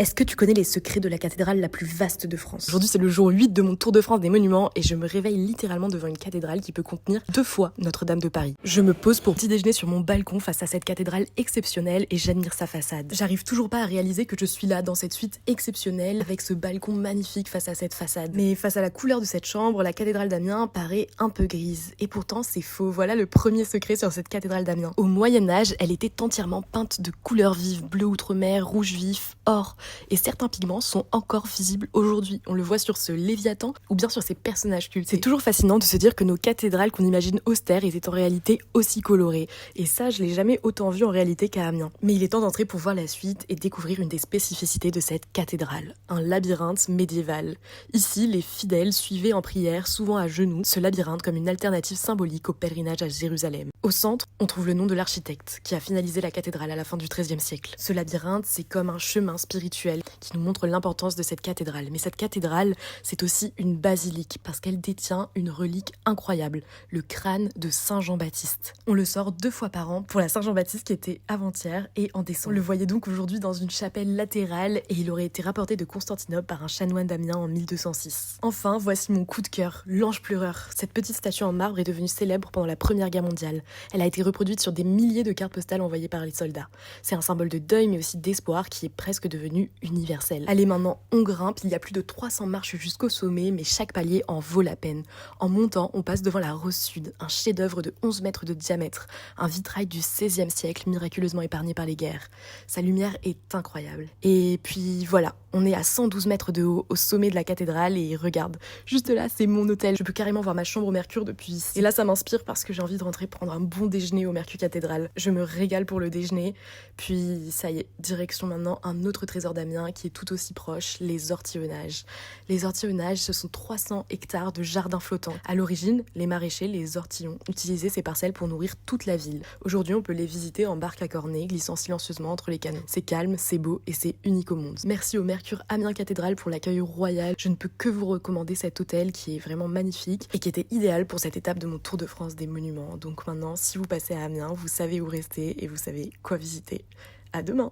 Est-ce que tu connais les secrets de la cathédrale la plus vaste de France? Aujourd'hui, c'est le jour 8 de mon tour de France des monuments et je me réveille littéralement devant une cathédrale qui peut contenir 2 fois Notre-Dame de Paris. Je me pose pour petit déjeuner sur mon balcon face à cette cathédrale exceptionnelle et j'admire sa façade. J'arrive toujours pas à réaliser que je suis là dans cette suite exceptionnelle avec ce balcon magnifique face à cette façade. Mais face à la couleur de cette chambre, la cathédrale d'Amiens paraît un peu grise. Et pourtant, c'est faux. Voilà le premier secret sur cette cathédrale d'Amiens. Au Moyen-Âge, elle était entièrement peinte de couleurs vives, bleu outre-mer, rouge vif, or. Et certains pigments sont encore visibles aujourd'hui. On le voit sur ce Léviathan ou bien sur ces personnages cultes. C'est toujours fascinant de se dire que nos cathédrales qu'on imagine austères étaient en réalité aussi colorées. Et ça, je l'ai jamais autant vu en réalité qu'à Amiens. Mais il est temps d'entrer pour voir la suite et découvrir une des spécificités de cette cathédrale. Un labyrinthe médiéval. Ici, les fidèles suivaient en prière, souvent à genoux, ce labyrinthe comme une alternative symbolique au pèlerinage à Jérusalem. Au centre, on trouve le nom de l'architecte qui a finalisé la cathédrale à la fin du XIIIe siècle. Ce labyrinthe, c'est comme un chemin spirituel qui nous montre l'importance de cette cathédrale. Mais cette cathédrale, c'est aussi une basilique parce qu'elle détient une relique incroyable, le crâne de Saint Jean-Baptiste. On le sort 2 fois par an pour la Saint-Jean-Baptiste qui était avant-hier et en décembre. On le voyait donc aujourd'hui dans une chapelle latérale et il aurait été rapporté de Constantinople par un chanoine d'Amiens en 1206. Enfin, voici mon coup de cœur, l'ange pleureur. Cette petite statue en marbre est devenue célèbre pendant la Première Guerre mondiale. Elle a été reproduite sur des milliers de cartes postales envoyées par les soldats. C'est un symbole de deuil mais aussi d'espoir qui est presque devenu universel. Allez, maintenant, on grimpe, il y a plus de 300 marches jusqu'au sommet, mais chaque palier en vaut la peine. En montant, on passe devant la Rose Sud, un chef-d'œuvre de 11 mètres de diamètre, un vitrail du XVIe siècle miraculeusement épargné par les guerres. Sa lumière est incroyable. Et puis voilà, on est à 112 mètres de haut, au sommet de la cathédrale, et regarde, juste là, c'est mon hôtel. Je peux carrément voir ma chambre au Mercure depuis ici. Et là, ça m'inspire parce que j'ai envie de rentrer prendre un bon déjeuner au Mercure Cathédrale. Je me régale pour le déjeuner, puis ça y est, direction maintenant un autre trésor d'Amiens qui est tout aussi proche, les ortillonnages. Les ortillonnages, ce sont 300 hectares de jardins flottants. À l'origine, les maraîchers, les ortillons, utilisaient ces parcelles pour nourrir toute la ville. Aujourd'hui, on peut les visiter en barque à cornet, glissant silencieusement entre les canaux. C'est calme, c'est beau et c'est unique au monde. Merci au Mercure Amiens Cathédrale pour l'accueil royal. Je ne peux que vous recommander cet hôtel qui est vraiment magnifique et qui était idéal pour cette étape de mon Tour de France des monuments. Donc maintenant, si vous passez à Amiens, vous savez où rester et vous savez quoi visiter. À demain!